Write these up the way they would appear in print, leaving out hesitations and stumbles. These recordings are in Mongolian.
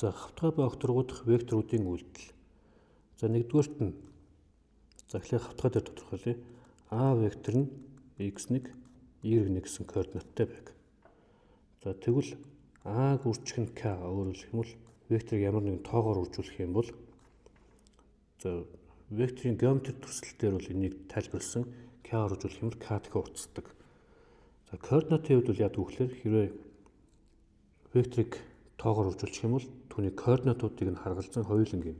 За хавтгай ба огторгуудах векторуудын үйлдэл. За нэгдүгээрт нь за эхлээд хавтгай дээр тодорхойлъё. А вектор нь x1, y1 гэсэн координаттай байг. За тэгвэл А-г үржих нь k, өөрөөр хэлбэл векторыг ямар нэгэн тоогоор үржүүлэх юм бол за векторын геометрик төрслөлтөөр бол энийг тайлбарласан k-аар үржүүлэх юм бол k дахин уртсдаг. За координатын хувьд бол яадаг вэ гэхээр хэрвээ векторыг тоогоор үржүүлчих юм бол түүний координатуудыг нь харгалзан хоёулангийн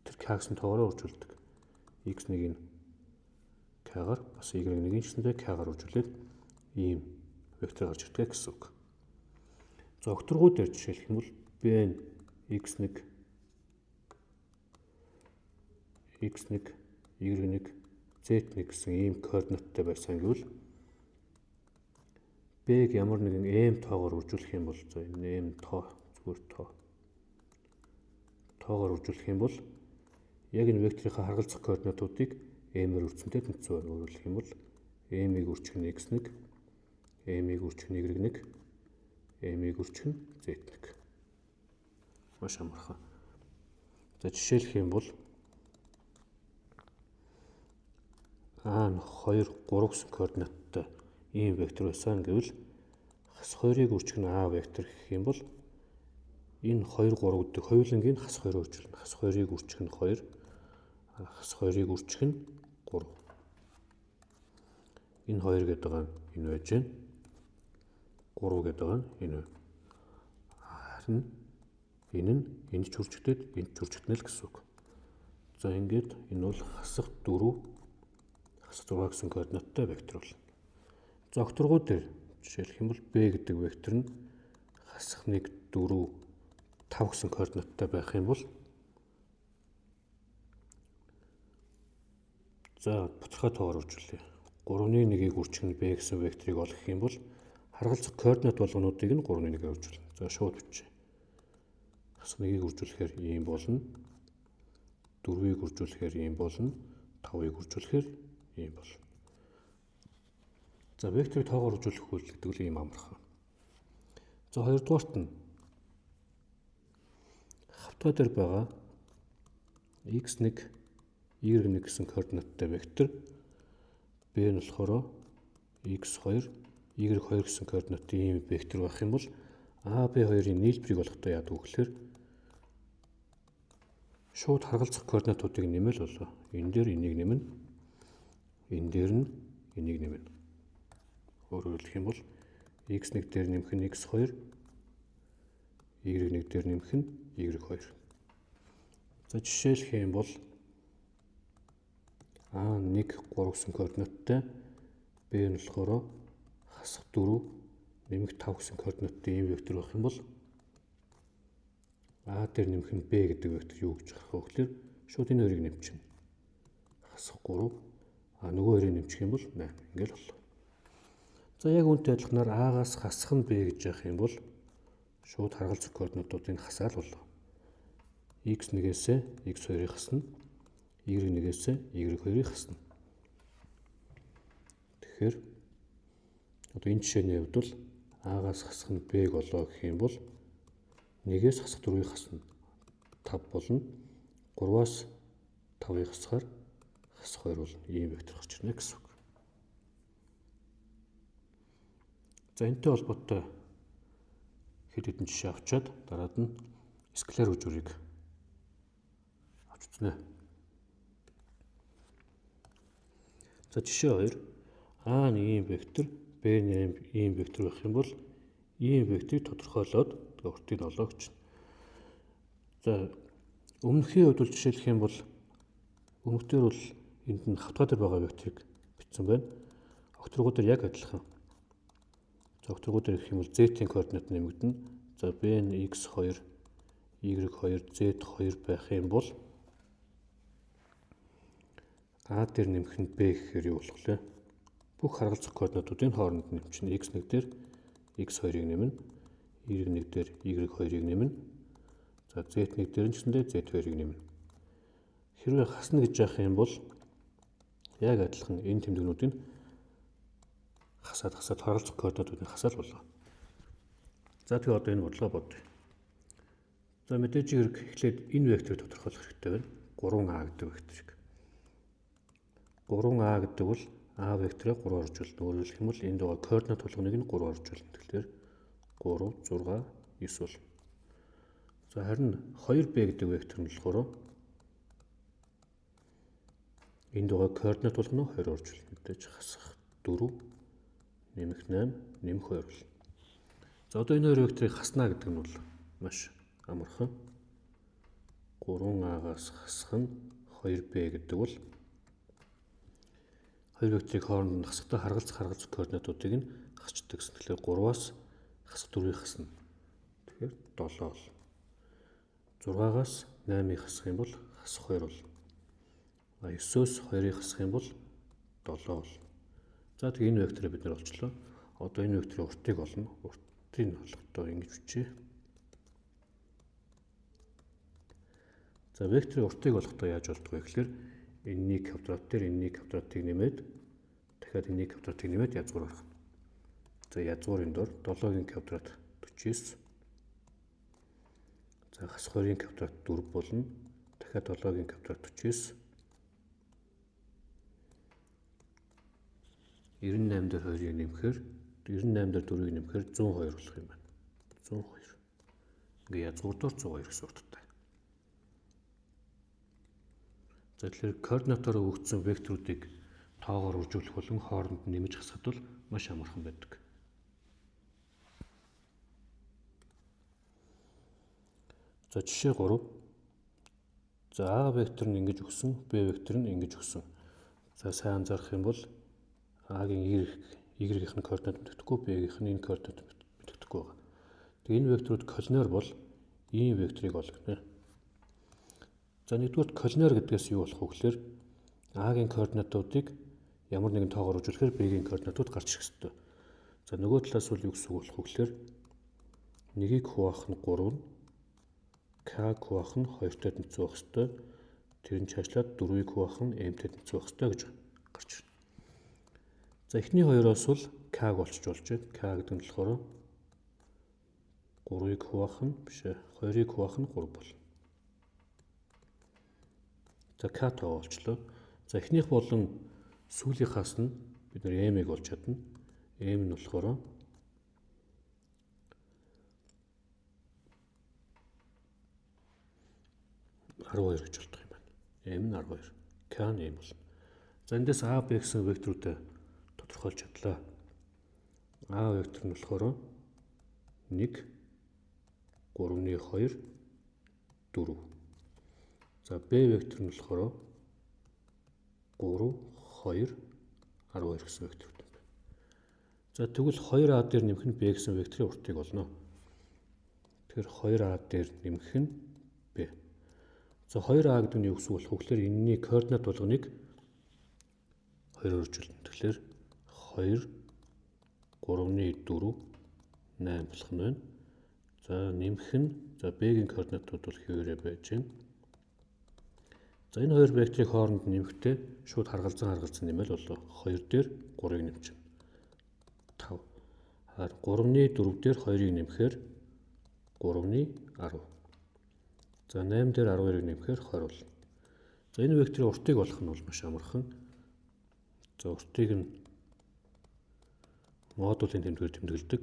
тэр k гэсэн тоогоор үржүүлдэг. x1-ийг k-гаар бас y1-ийг гэсэндээ k-гаар үржүүлээд ийм вектор гарч ирдэг гэсэн үг. За огторгууд дээр жишээлх юм бол b нь x1, y1, z1 гэсэн ийм координаттай байсан гэвэл b-г ямар нэгэн m тоогоор үржүүлэх юм бол за энэ m зүгээр тоогоор үржүүлэх юм бол яг энэ векторынхаа харгалзах координатуудыг m-ээр үржсөнтэй тэнцвэр өөрөлдөх юм бол m-ийг үржих нь x1, m-ийг үржих нь y1, m-ийг үржих нь z1. Маш амархан. За жишээлх юм бол А нь 2, 3 гэсэн координаттай ийм вектор байсан гэвэл хас 2-ыг үржих нь А вектор гэх юм бол энэ 2, 3 гэдэг хоёулангийн хас 2-оор үржүүлнэ. Хас 2-ыг үржих нь 2, хас 2-ыг үржих нь 3. Энэ 2 гэдэг байгаа нь энэ байж байна. 3 гэдэг байгаа нь энэ. Харин энэ нь энд ч үржигдээд энд ч үржигдэнэ л гэсэн үг. За ингээд энэ бол хасах 4, хасах 6 гэсэн координаттай вектор болно. За огторгууд дээр жишээлх юм бол b гэдэг вектор нь хасах 1, 4, 5 гэсэн координаттай байх юм бол за тодорхой тоогоор үржүүлье. 3-ны 1-ийг үржих нь b гэсэн векторыг олгох юм бол харгалзах координат болгонуудыг нь 3-ны 1-ээр үржүүлнэ. За шууд бичье. Хасах 1-ийг үржүүлэхээр ийм болно. 4-ийг үржүүлэхээр ийм болно. 5-ыг үржүүлэхээр ийм болно. За векторыг тоогоор үржүүлэх үйлдэл гэдэг нь ийм амархан. За хоёрдугаарт нь хавтгай дээр байгаа x1, y1 гэсэн координаттай вектор b нь болохоор x2, y2 гэсэн координаттай ийм вектор байх юм бол a, b2-ын нийлбэрийг олохдоо яадаг вэ гэхээр шууд харгалзах координатуудыг нэмэл болоо. Энэ дээр энийг нэмнэ. Энэ дээр нь энийг нэмнэ. Өөрөөр хэлэх юм бол x1 дээр нэмэх нь x2, y1 дээр нэмэх нь y2. За жишээлх юм бол А1, 3 гэсэн координаттай b нь болохоор хасах 4, нэмэх 5 гэсэн координаттай ийм вектор байх юм бол А дээр нэмэх нь b гэдэг вектор юу гэж гарах вэ гэхээр шууд энэ хоёрыг нэмчихнэ. Хасах 3, нөгөө хоёрыг нэмчих юм бол 8 ингээл боллоо. За яг үүнтэй адилханаар А-гаас хасах нь b гэж яах юм бол шууд харгалзах координатуудыг хасаал боллоо. x1-ээс x2-ыг хасна, y1-ээс y2-ыг хасна. Тэгэхээр одоо энэ жишээний хувьд бол А-гаас хасах нь b-г олоо гэх юм бол 1-ээс хасах 4-ийг хасна 5 болно. 3-аас 5-ыг хасахаар хасах 2 болно. Ийм вектор гарч ирнэ гэсэн үг. За энэтэй холбоотой хэд хэдэн жишээ авчаад дараад нь скалар үжирийг авч үзнэ. За жишээ 2. А нь ийм вектор, Б нь ийм вектор байх юм бол ийм векторыг тодорхойлоод уртыг олоо гэж. За өмнөхийн хувьд бол жишээлх юм бол өмнөдөр бол энд нь хавтгай дээр байгаа векторыг бичсэн байна. Огторгууд дээр яг адилхан. За огторгууд дээр гэх юм бол z-ийн координат нэмэгдэнэ. За b нь x2, y2, z2 байх юм бол a дээр нэмэх нь b гэхээр юу болох вэ? Бүх харгалзах координатуудын хооронд нэмчихнэ. x1 дээр x2-ыг нэмнэ, y1 дээр y2-ыг нэмнэ. За z1 дээр нь ч гэсэндээ z2-ыг нэмнэ. Хэрвээ хасна гэж яах юм бол яг адилхан энэ тэмдэгнүүдийг хасаад харгалзах координатуудыг хасаал болоо. За тэгээ одоо энэ бодлого бодъё. За мэдээж хэрэг эхлээд энэ векторыг тодорхойлох хэрэгтэй байна. 3а гэдэг векторыг. 3а гэдэг бол а векторыг 3 оржуулна. Өөрөөр хэлбэл энд байгаа координат тулгыг нь 3 оржуулна. Тэгэхээр 3, 6, 9 бол. За харин 2b гэдэг вектор нь болохоор энд байгаа координат тулг нь 2 оржуулна. Мэдээж хасах 4, нэмэх 8, нэмэх 2 бол. За одоо энэ хоёр векторыг хаснаа гэдэг нь бол маш амархан. 3а-гаас хасах нь 2b гэдэг бол хоёр векторыг хооронд нь хасахдаа харгалзах координатуудыг нь хасчдаг гэсэн. Тэгэхээр 3-аас хасах 4-ийг хасна. Тэгэхээр 7 бол. 6-аас 8-ыг хасах юм бол хасах 2 бол. 9-өөс 2-ыг хасах юм бол 7 бол. За тэгээ энэ векторыг бид нэр олчлоо. Одоо энэ векторын уртыг олно. Уртыг нь болохдоо ингэж бичье. За векторын уртыг олохдоо яаж болдгоо вэ гэхээр энэний квадрат дээр энэний квадратыг нэмээд дахиад энэний квадратыг нэмээд язгуур гаргана. За язгуурын дор 7-гийн квадрат 49. За хасах 2-ийн квадрат 4 болно. Дахиад 7-гийн квадрат 49. 98 дээр 2-ыг нэмэхээр 98 дээр 4-ыг нэмэхээр 102 болох юм байна. 102. Ингээ язгуур дор 102 гэсэн утгатай. За тэгэхээр координатоор өгөгдсөн векторуудыг тоогоор үржүүлэх болон хооронд нь нэмж хасахад бол маш амархан байдаг. За жишээ 3. За А вектор нь ингэж өгсөн, Б вектор нь ингэж өгсөн. За сайн анзаарах юм бол А-гийн Y-ийнх нь координат мэдэгдэхгүй, B-ийнх нь энэ координат мэдэгдэхгүй байгаа. Тэгээ энэ векторууд коллинар бол ийм векторыг олгоно. За нэгдүгээр коллинар гэдгээс юу болох вэ гэхээр А-гийн координатуудыг ямар нэгэн тоогоор үржүүлэхээр B-ийн координатууд гарч ирэх ёстой. За нөгөө талаас бол юу гэсэн үг болох вэ гэхээр 1-ийг хуваах нь 3, K хуваах нь 2-той тэнцүү байх ёстой. Тэр нь цаашлаад 4-ийг хуваах нь M-той тэнцүү байх ёстой гэж гарч ирнэ. За эхний хоёроос бол K-г олчж болж байна. K гэдэг нь болохоор 3-ыг хуваах нь биш ээ, 2-ыг хуваах нь 3 бол. За K тоо олчлоо. За эхнийх болон сүүлийнхаас нь бид нэр M-ийг олж чадна. M нь болохоор 12 гэж болдог юм байна. M нь 12. K нь M болно. За эндээс A, B гэсэн векторуудаа тодорхойлж чадлаа. A вектор нь болохоор 1, 3-ны 2, 4. За B вектор нь болохоор 3, 2, 12 гэсэн векторууд юм байна. За тэгвэл 2A дээр нэмэх нь B гэсэн векторын уртыг олно. Тэгэхээр 2A дээр нэмэх нь B. За 2A гэдэг нь юу гэсэн үг болох вэ гэхээр энэний координат болгоныг 2 оржуулна. Тэгэхээр 2, 3-ны 4, 8 болох нь байна. За нэмэх нь за B-гийн координатууд бол хэвээрээ байж байна. За энэ хоёр векторыг хооронд нэмэхдээ шууд харгалзан нэмэл болоо. 2 дээр 3-ыг нэмчихнэ. 5. Харин 3-ны 4 дээр 2-ыг нэмэхээр 3-ны 10. За 8 дээр 12-ыг нэмэхээр 20 болно. За энэ векторын уртыг олох нь бол маш амархан. За уртыг нь модулын тэмдгээр тэмдэглэдэг.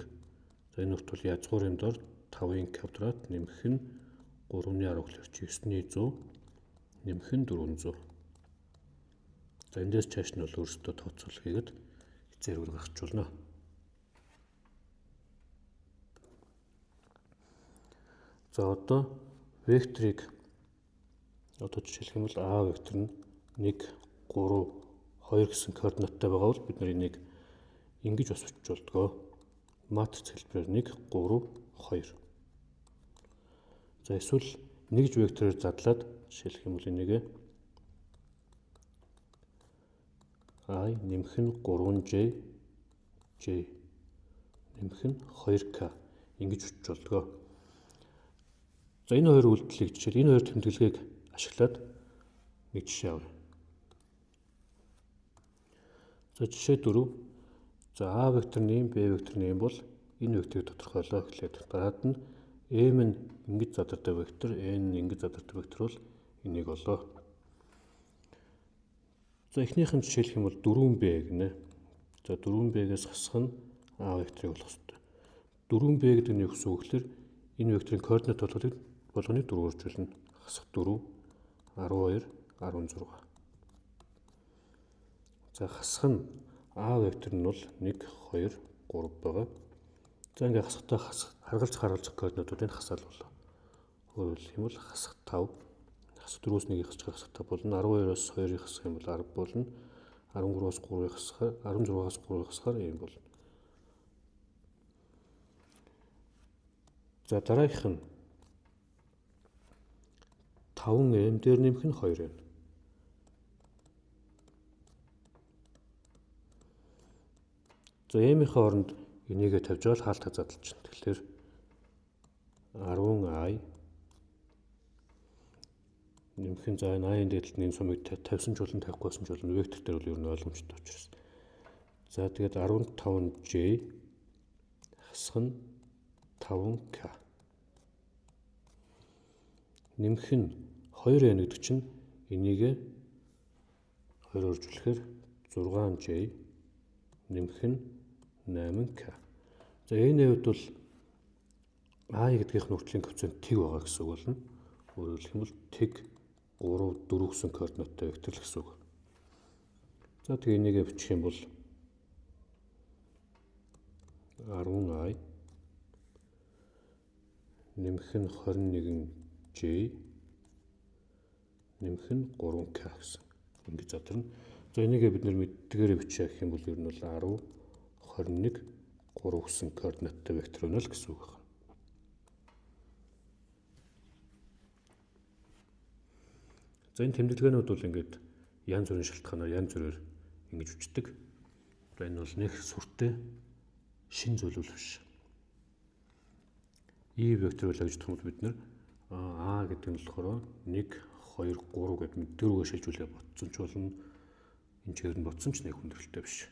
За энэ урт бол язгуурын дор 5-ын квадрат нэмэх нь 3-ны 10 гэхээр 9-ний 100 нэмэх нь 400. За эндээс цааш нь бол өөрсдөө тооцоолох хийгээд зэрэг гаргачулна. За одоо векторыг одоо жишээлх юм бол А вектор нь 1, 3, 2 гэсэн координаттай байгаа бол бид нар энийг ингэж бас бичиж болдгоо. Матриц хэлбэрээр 1, 3, 2. За эсвэл нэгж вектороор задлаад жишээлх юм бол энийг I нэмэх нь 3J, J нэмэх нь 2K ингэж бичиж болдгоо. За энэ хоёр үйлдэлийг жишээл энэ хоёр тэмдэглэгийг ашиглаад нэг жишээ авъя. За жишээ 4. За А векторны B векторны юм бол энэ векторыг тодорхойлоо гэхлээр дараад нь m нь ингэж задардаг вектор, n нь ингэж задардаг вектор бол энийг болоо. За эхнийхэн жишээлх юм бол 4b гинэ. За 4b-гээс хасах нь a векторыг болох ёстой. 4b гэдэг нь юу гэсэн үг гэхээр энэ векторын координат болгоныг 4-өөр жуулна. Хасах 4, 12, 16. За хасах нь a вектор нь бол 1, 2, 3 байгаа. За ингээ хасахтаа харгалзах координатуудыг хасаал болоо. Өөрөөр хэлбэл хасах 5, хасах 4-өөс 1-ийг хасчих хасах 5 болно. 12-оос 2-ыг хасах юм бол 10 болно. 13-аас 3-ыг хасахаар 16-аас 3-ыг хасахаар ийм болно. За дараагийнх нь 5m дээр нэмэх нь 2m. За m-ийн хооронд энийгээ тавьж авал хаалтаа задлж чинь. Тэгэхээр 10i нэмэх нь за энэ i-ийн дээдлэлт энэ сумыг тавьсан ч болно, тавихгүйсэн ч болно. Вектор дээр бол ер нь ойлгомжтой учраас. За тэгээд 15j хасах нь 5k. Нэмэх нь 2n гэдэг чинь энийг 2-оор жуулахаар 6j нэмэх нь 8k. За энэ хувьд бол i гэдгийнх нь үртлийн коэффициент тэг байгаа гэсэн үг болно. Өөрөөр хэлбэл тэг 3, 4 гэсэн координаттай вектор л гэсэн үг. За тэгээ энийг бичих юм бол 10i нэмэх нь 21j нэмэх нь 3k гэсэн. Ингэж задарна. За энийгээ бид нэр мэддгээрээ бичээ гэх юм бол ер нь бол 10, 21, 3 гэсэн координаттай вектор өнө л гэсэн үг байна. За энэ тэмдэглэгээнүүд бол ингээд янз бүрийн шалтгаанаар янз бүрээр ингэж үчдэг. Энэ бол нэг сүртэй шин зүйлүүл биш. И векторыг ажиллах юм бол бид нэр а гэдэг нь болохоор 1, 2, 3 гэдэг мэд дөрвөө шилжүүлээ ботсон ч болно. Энэ чигээр нь ботсон ч нэг хүндрэлтэй биш.